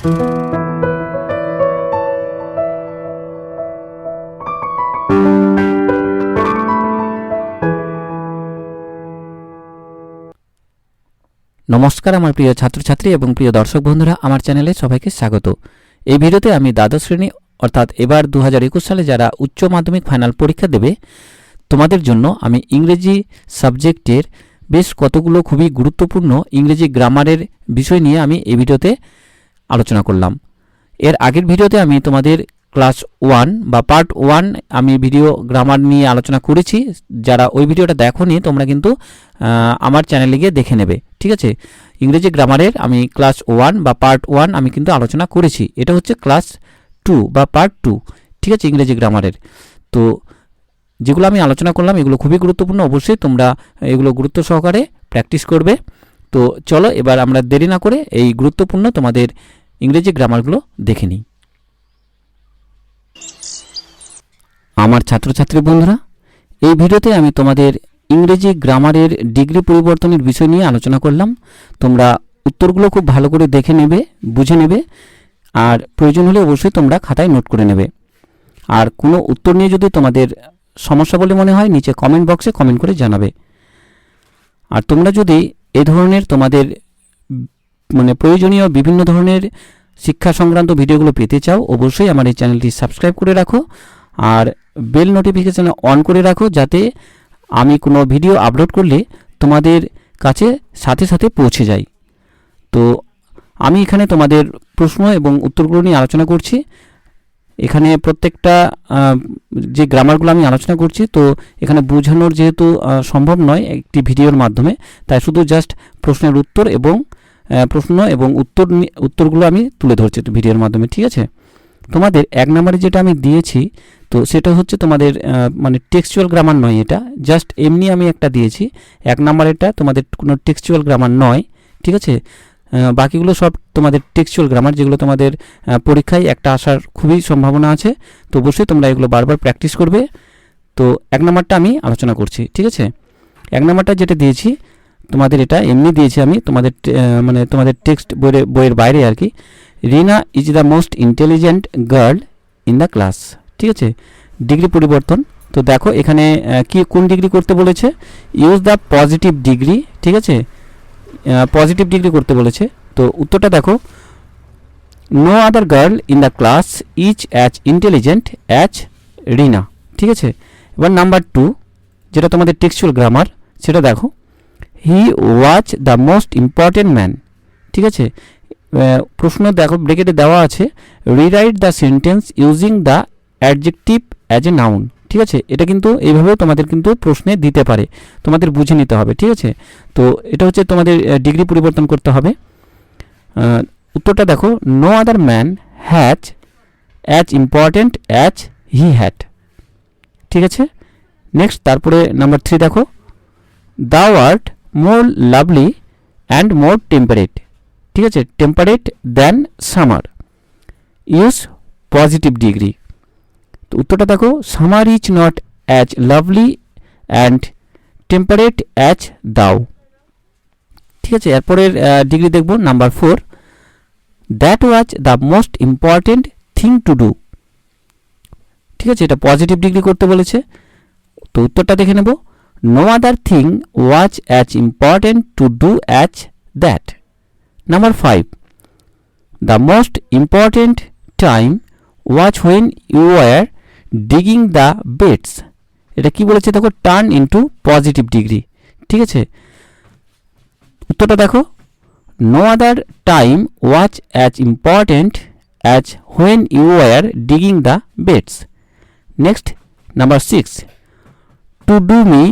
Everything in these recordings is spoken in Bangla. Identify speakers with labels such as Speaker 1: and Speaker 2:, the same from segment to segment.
Speaker 1: নমস্কার আমার প্রিয় ছাত্রছাত্রী এবং প্রিয় দর্শক বন্ধুরা, আমার চ্যানেলে সবাইকে স্বাগত। এই ভিডিওতে আমি দ্বাদশ শ্রেণী অর্থাৎ এবার 2021 সালে যারা উচ্চ মাধ্যমিক ফাইনাল পরীক্ষা দেবে তোমাদের জন্য আমি ইংরেজি সাবজেক্টের বেশ কতগুলো খুবই গুরুত্বপূর্ণ ইংরেজি গ্রামারের বিষয় নিয়ে আমি এই ভিডিওতে আলোচনা করলাম। এর আগের ভিডিওতে আমি তোমাদের ক্লাস 1 বা পার্ট 1 আমি ভিডিও গ্রামার নিয়ে আলোচনা করেছি। যারা ওই ভিডিওটা দেখোনি তোমরা কিন্তু আমার চ্যানেলে গিয়ে দেখে নেবে, ঠিক আছে। ইংরেজি গ্রামারের আমি ক্লাস 1 বা পার্ট 1 আমি কিন্তু আলোচনা করেছি। এটা হচ্ছে ক্লাস 2 বা পার্ট 2, ঠিক আছে, ইংরেজি গ্রামারের। তো যেগুলো আমি আলোচনা করলাম এগুলো খুবই গুরুত্বপূর্ণ, অবশ্যই তোমরা এগুলো গুরুত্ব সহকারে প্র্যাকটিস করবে। তো চলো এবার আমরা দেরি না করে এই গুরুত্বপূর্ণ তোমাদের ইংরেজি গ্রামারগুলো দেখে নিই। আমার ছাত্রছাত্রী বন্ধুরা, এই ভিডিওতে আমি তোমাদের ইংরেজি গ্রামারের ডিগ্রি পরিবর্তনের বিষয় নিয়ে আলোচনা করলাম। তোমরা উত্তরগুলো খুব ভালো করে দেখে নেবে, বুঝে নেবে, আর প্রয়োজন হলে অবশ্যই তোমরা খাতায় নোট করে নেবে। আর কোনো উত্তর নিয়ে যদি তোমাদের সমস্যা বলে মনে হয় নিচে কমেন্ট বক্সে কমেন্ট করে জানাবে। আর তোমরা যদি এই ধরনের তোমাদের প্রয়োজনীয় বিভিন্ন ধরনের শিক্ষা সংক্রান্ত ভিডিওগুলো পেতে চাও অবশ্যই আমার এই চ্যানেলটি সাবস্ক্রাইব করে রাখো আর বেল নোটিফিকেশন অন করে রাখো, যাতে আমি কোনো ভিডিও আপলোড করলে তোমাদের কাছে সাথে সাথে পৌঁছে যায়। তো আমি এখানে তোমাদের প্রশ্ন এবং উত্তরগুলো নিয়ে আলোচনা করছি। এখানে প্রত্যেকটা যে গ্রামারগুলো আমি আলোচনা করছি তো এখানে বোঝানোর যেহেতু সম্ভব নয় একটি ভিডিওর মাধ্যমে, তাই শুধু জাস্ট প্রশ্নের উত্তর এবং প্রশ্ন এবং উত্তরগুলো আমি তুলে ধরছি ভিডিওর মাধ্যমে, ঠিক আছে। তোমাদের 1 নম্বরে যেটা আমি দিয়েছি তো সেটা হচ্ছে তোমাদের টেক্সচুয়াল গ্রামার নয়, এটা জাস্ট এমনি আমি একটা দিয়েছি। 1 নম্বরেরটা তোমাদের কোনো টেক্সচুয়াল গ্রামার নয়, ঠিক আছে। বাকিগুলো সব তোমাদের টেক্সচুয়াল গ্রামার, যেগুলো তোমাদের পরীক্ষায় একটা আসার খুবই সম্ভাবনা আছে। তো অবশ্যই তোমরা এগুলো বারবার প্র্যাকটিস করবে। তো 1 নম্বরটা আমি আলোচনা করছি, ঠিক আছে। 1 নম্বরটা যেটা দিয়েছি তোমাদের এটা এমনি দিয়েছি আমি তোমাদের তোমাদের টেক্সট বইয়ের বাইরে আর কি। Rina is the most intelligent girl in the class, ঠিক আছে। ডিগ্রি পরিবর্তন, তো দেখো এখানে কোন ডিগ্রি করতে বলেছে, ইউজ দ্য পজিটিভ ডিগ্রি, ঠিক আছে, পজিটিভ ডিগ্রি করতে বলেছে। তো উত্তরটা দেখো, no other girl in the class is as intelligent as Rina, ঠিক আছে। এবার নাম্বার 2 যেটা তোমাদের টেক্সচুয়াল গ্রামার, সেটা দেখো, he was the most important man, ঠিক আছে। প্রশ্ন দেখো ব্রেকেটে দেওয়া আছে, rewrite the sentence using the adjective as a noun, ঠিক আছে। এটা কিন্তু এইভাবেও তোমাদের কিন্তু প্রশ্নে দিতে পারে, তোমাদের বুঝে নিতে হবে, ঠিক আছে। তো এটা হচ্ছে তোমাদের ডিগ্রি পরিবর্তন করতে হবে। উত্তরটা দেখো, no other man has as important as he had, ঠিক আছে। নেক্সট তারপরে নাম্বার 3 দেখো, thou art more lovely and more temperate, ঠিক আছে, temperate than summer, use positive degree. তো উত্তরটা দেখো, summer is not as lovely and temperate as thou, ঠিক আছে। এরপরের ডিগ্রি দেখব number 4, that was the most important thing to do, ঠিক আছে, এটা পজিটিভ ডিগ্রি করতে বলেছে। তো উত্তরটা দেখে নেব, no other thing was as important to do as that. Number 5, the most important time was when you were digging the beds, এটা কি বলেছে দেখো, টার্ন ইন্টু পজিটিভ ডিগ্রি, ঠিক আছে। উত্তরটা দেখো, no other time was as important as when you were digging the beds. Next number 6, to do me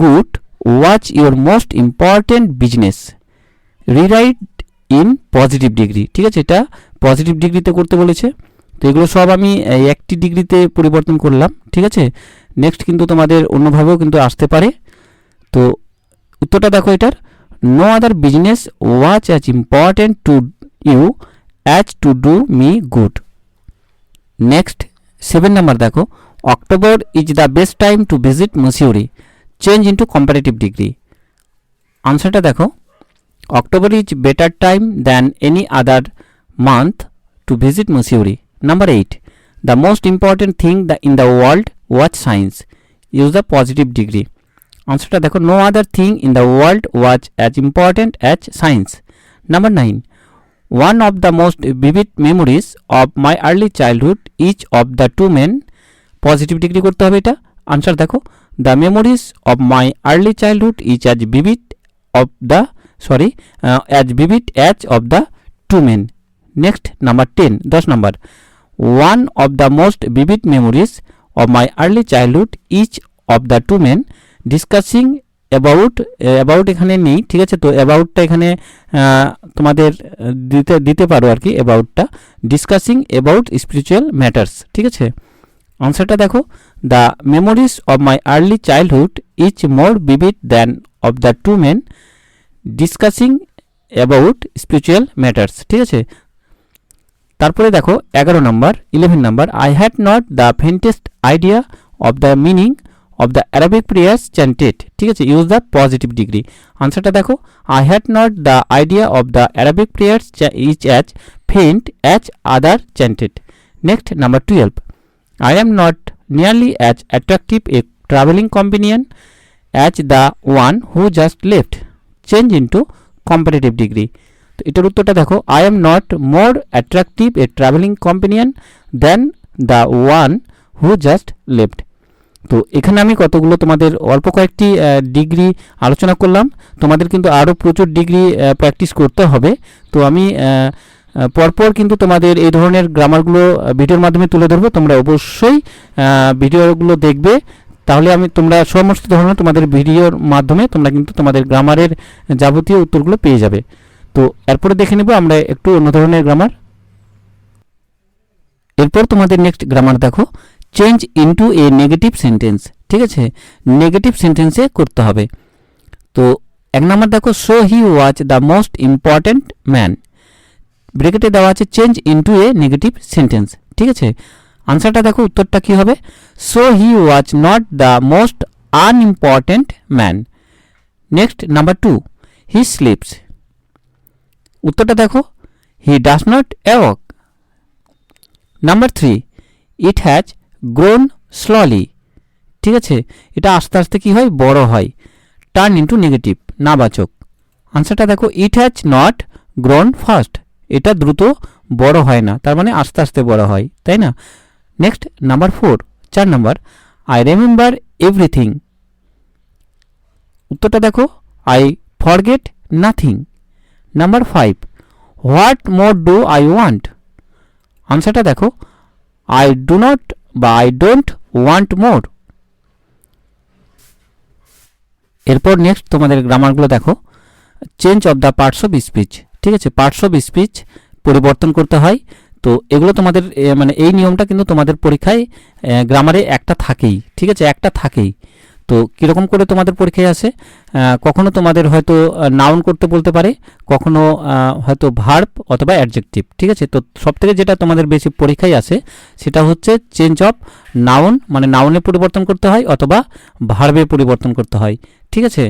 Speaker 1: good was your most important business, rewrite in positive degree, ঠিক আছে, এটা পজিটিভ ডিগ্রিতে করতে বলেছে। তো এগুলো সব আমি একটি ডিগ্রিতে পরিবর্তন করলাম, ঠিক আছে। নেক্সট কিন্তু তোমাদের অন্যভাবেও কিন্তু আসতে পারে। তো উত্তরটা দেখো এটার, no other business was as important to you as to do me good. Next 7 number দেখো, October is the best time to visit Mussoorie, change into comparative degree. আনসারটা দেখো, October is better time than any other month to visit Mussoorie. Number 8. The most important thing in the world was science. Use the positive degree. আনসারটা দেখো, no other thing in the world was as important as science. Number 9. One of the most vivid memories of my early childhood, each of the two men. Positive degree করতে হবে এটা। আনসার দেখো, the memories of my early childhood is as vivid as of the two men. Next, number 10, 10 number. One of the most vivid memories of my early childhood, each of the two men discussing about এখানে নেই, ঠিক আছে। তো অ্যাবাউটটা এখানে তোমাদের দিতে পারো আর কি, অ্যাবাউটটা ডিসকাসিং অ্যাবাউট স্পিরিচুয়াল ম্যাটার্স, ঠিক আছে। আনসারটা দেখো, the memories of my early childhood is more vivid than of the two men discussing about spiritual matters, ঠিক আছে। তারপরে দেখো 11 number, I had not the faintest idea of the meaning of the Arabic prayers chanted, ঠিক আছে। Use the positive degree. আনসারটা দেখো, I had not the idea of the Arabic prayers is as ফেন্ট as other chanted. Next, number 12, I am not nearly as attractive a traveling companion as the one who just left. Change into comparative degree. তো এটার উত্তরটা দেখো, I am not more attractive a traveling companion than the one who just left. তো এখানে আমি কতগুলো তোমাদের অল্প কয়েকটি ডিগ্রি আলোচনা করলাম। তোমাদের কিন্তু আরও প্রচুর ডিগ্রি প্র্যাকটিস করতে হবে। তো আমি পরপর কিন্তু তোমাদের এই ধরনের গ্রামারগুলো ভিডিওর মাধ্যমে তুলে ধরবো। তোমরা অবশ্যই ভিডিওগুলো দেখবে, তাহলে তোমরা সমস্ত ধরনের তোমাদের ভিডিওর মাধ্যমে তোমরা কিন্তু তোমাদের গ্রামারের যাবতীয় উত্তরগুলো পেয়ে যাবে। তো এরপরে দেখে নেব আমরা একটু অন্য ধরনের গ্রামার। এরপর তোমাদের নেক্সট গ্রামার দেখো, change into a negative sentence, ঠিক আছে। নেগেটিভ সেন্টেন্সে করতে হবে। তো 1 নাম্বার দেখো, so he was the most important man. ব্রেকেটে দেওয়া আছে change into a negative sentence, ঠিক আছে। আনসারটা দেখো, উত্তরটা কি হবে, so he was not the most unimportant man. Next, number 2, he sleeps. উত্তরটা দেখো, he does not awake. Number 3, it has grown slowly, ঠিক আছে। এটা আস্তে আস্তে কি হয়, বড় হয়। টার্ন ইনটু নেগেটিভ, নাবাচক। আনসারটা দেখো, it has not grown fast. এটা দ্রুত বড় হয় না, তার মানে আস্তে আস্তে বড় হয়, তাই না। Next, number 4 number, I remember everything. উত্তরটা দেখো, I forget nothing. Number 5, what more do I want. আনসারটা দেখো, আই ডু নট বা আই ডোন্ট ওয়ান্ট মোর। এরপর নেক্সট তোমাদের গ্রামারগুলো দেখো, change of the parts of speech, ঠিক আছে। পার্টস অফ স্পিচ পরিবর্তন করতে হয়। তো এগুলো তোমাদের মানে এই নিয়মটা কিন্তু তোমাদের পরীক্ষায় গ্রামারে একটা থাকেই, ঠিক আছে, একটা থাকেই। তো কীরকম করে তোমাদের পরীক্ষায় আসে, কখনো তোমাদের হয়তো নাউন করতে বলতে পারে, কখনো হয়তো ভার্ব অথবা অ্যাডজেক্টিভ, ঠিক আছে। তো সবথেকে যেটা তোমাদের বেশি পরীক্ষায় আসে সেটা হচ্ছে চেঞ্জ অফ নাউন, মানে নাউনে পরিবর্তন করতে হয় অথবা ভার্বে পরিবর্তন করতে হয়, ঠিক আছে।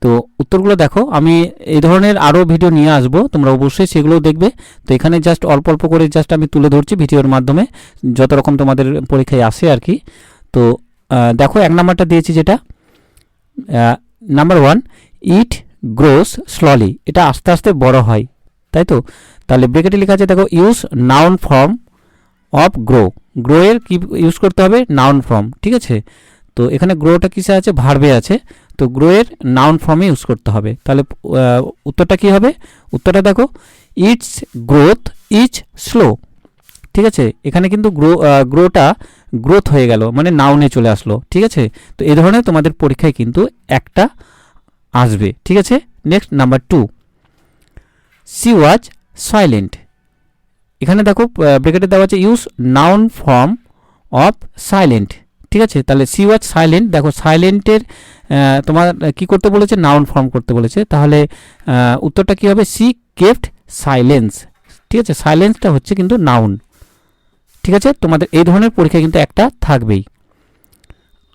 Speaker 1: তো উত্তরগুলো দেখো, আমি এই ধরনের আরও ভিডিও নিয়ে আসবো, তোমরা অবশ্যই সেগুলোও দেখবে। তো এখানে জাস্ট অল্প অল্প করে জাস্ট আমি তুলে ধরছি ভিডিওর মাধ্যমে, যত রকম তোমাদের পরীক্ষায় আসে আর কি। তো দেখো 1 নাম্বারটা দিয়েছি, যেটা নাম্বার 1, ইট গ্রোস স্লোলি। এটা আস্তে আস্তে বড় হয়, তাই তো। তাহলে ব্রেকেটে লেখা আছে দেখো, use noun form of grow. Grow এর কি ইউজ করতে হবে, নাউন ফর্ম, ঠিক আছে। তো এখানে গ্রোটা কিসে আছে, ভার্বে আছে। তো গ্রো এর নাউন ফর্মে ইউজ করতে হবে। তাহলে উত্তরটা কি হবে, উত্তরটা দেখো, ইটস গ্রোথ ইজ স্লো, ঠিক আছে। এখানে কিন্তু গ্রোটা গ্রোথ হয়ে গেল, মানে নাউনে চলে আসলো, ঠিক আছে। তো এই ধরনের তোমাদের পরীক্ষায় কিন্তু একটা আসবে, ঠিক আছে। Next, number 2, C was silent. এখানে দেখো ব্রেকেটে দেওয়া আছে use noun form of silent, ঠিক আছে। তাহলে সি ওয়াজ সাইলেন্ট, দেখো সাইলেন্টের তোমার কি করতে বলেছে, নাউন ফর্ম করতে বলেছে। তাহলে উত্তরটা কি হবে, সি কেপ্ট সাইলেন্স, ঠিক আছে। সাইলেন্সটা হচ্ছে কিন্তু নাউন, ঠিক আছে। তোমাদের এই ধরনের পরীক্ষা কিন্তু একটা থাকবেই।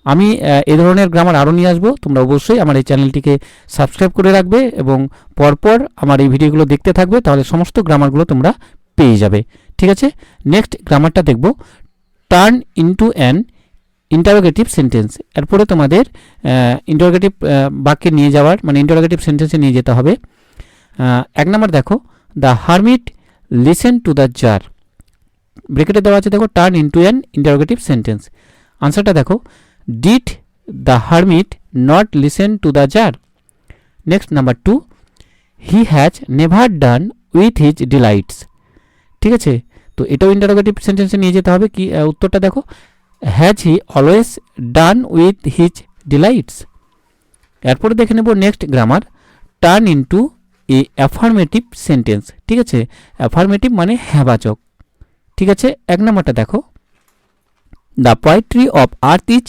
Speaker 1: আমি এই ধরনের গ্রামার আরও নিয়ে আসবো। তোমরা অবশ্যই আমার এই চ্যানেলটিকে সাবস্ক্রাইব করে রাখবে এবং পরপর আমার এই ভিডিওগুলো দেখতে থাকবে, তাহলে সমস্ত গ্রামারগুলো তোমরা পেয়ে যাবে। ঠিক আছে, নেক্সট গ্রামারটা দেখব, turn into an interrogative sentence. এরপরে তোমাদের ইন্টারোগেটিভ বাক্যে নিয়ে যাওয়ার মানে ইন্টারোগেটিভ সেন্টেন্সে নিয়ে যেতে হবে। 1 নম্বর দেখো, the hermit listen to the jar. ব্রেকেটে দেওয়া আছে দেখো, turn into an interrogative sentence. আনসারটা দেখো, did the hermit not listen to the jar. Next number 2, he has never done with his delights. ঠিক আছে, তো এটাও ইন্টারোগেটিভ সেন্টেন্সে নিয়ে যেতে হবে। কি উত্তরটা দেখো, has he always done with his delights. এরপরে দেখে নেব নেক্সট গ্রামার, টার্ন ইনটু এ অ্যাফার্মেটিভ সেন্টেন্স। ঠিক আছে, অ্যাফার্মেটিভ মানে হ্যাঁবাচক। ঠিক আছে, 1 নম্বরটা দেখো, the poetry of earth is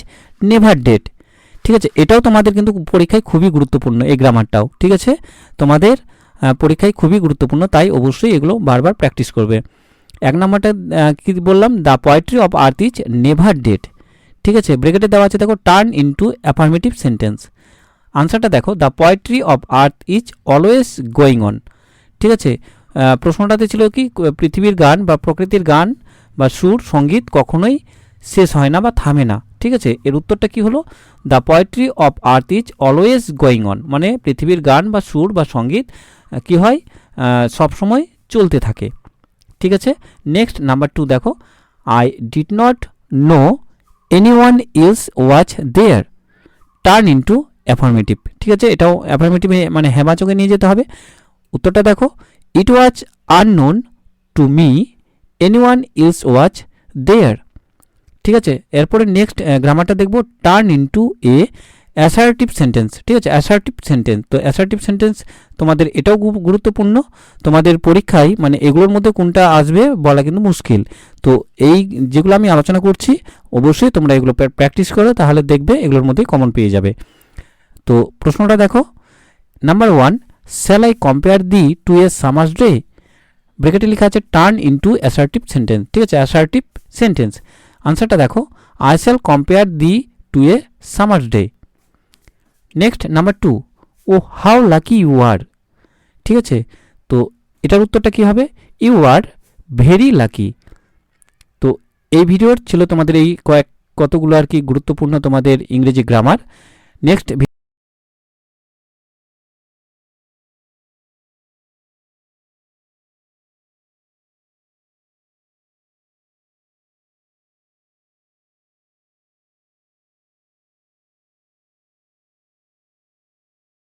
Speaker 1: never dead. ঠিক আছে, এটাও তোমাদের কিন্তু পরীক্ষায় খুবই গুরুত্বপূর্ণ, এই গ্রামারটাও। ঠিক আছে, তোমাদের পরীক্ষায় খুবই গুরুত্বপূর্ণ, তাই অবশ্যই এগুলো বারবার প্র্যাকটিস করবে। 1 নম্বরটা কি বললাম, the poetry of earth is never dead. ঠিক আছে, ব্রেকেটে দেওয়া আছে দেখো, টার্ন ইনটু অ্যাফার্মেটিভ সেন্টেন্স। আনসারটা দেখো, the poetry of earth is always going on. ঠিক আছে, প্রশ্নটাতে ছিল কি, পৃথিবীর গান বা প্রকৃতির গান বা সুর সঙ্গীত কখনোই শেষ হয় না বা থামে না। ঠিক আছে, এর উত্তরটা কি হলো, the poetry of earth is always going on, মানে পৃথিবীর গান বা সুর বা সঙ্গীত কি হয়, সবসময় চলতে থাকে। ঠিক আছে, নেক্সট নাম্বার 2 দেখো, I did not know anyone else watch there. Turn into affirmative. ঠিক আছে, এটাও অ্যাফার্মেটিভে মানে হ্যাঁবাচকে নিয়ে যেতে হবে। উত্তরটা দেখো, it was unknown to me anyone else watch there. ঠিক আছে, এরপরে নেক্সট গ্রামারটা দেখব, turn into a assertive sentence. ঠিক আছে, অ্যাসার্টিভ সেন্টেন্স, তো অ্যাসার্টিভ সেন্টেন্স তোমাদের এটাও গুরুত্বপূর্ণ। তোমাদের পরীক্ষায় মানে এগুলোর মধ্যে কোনটা আসবে বলা কিন্তু মুশকিল। তো এই যেগুলো আমি আলোচনা করছি অবশ্যই তোমরা এগুলো প্র্যাকটিস করো, তাহলে দেখবে এগুলোর মধ্যেই কমন পেয়ে যাবে। তো প্রশ্নটা দেখো, number 1, shall I compare thee to a summer's day. ব্রেকেটে লেখা আছে টার্ন ইনটু অ্যাসার্টিভ সেন্টেন্স। ঠিক আছে, অ্যাসার্টিভ সেন্টেন্স। আনসারটা দেখো, I shall compare thee to a summer's day. Next number 2, oh how lucky you are. ঠিক আছে, তো এটার উত্তরটা কি হবে, ইউ আর ভেরি লাকি। তো এই ভিডিওর ছিল তোমাদের এই কতগুলো আর কি গুরুত্বপূর্ণ তোমাদের ইংরেজি গ্রামার। নেক্সট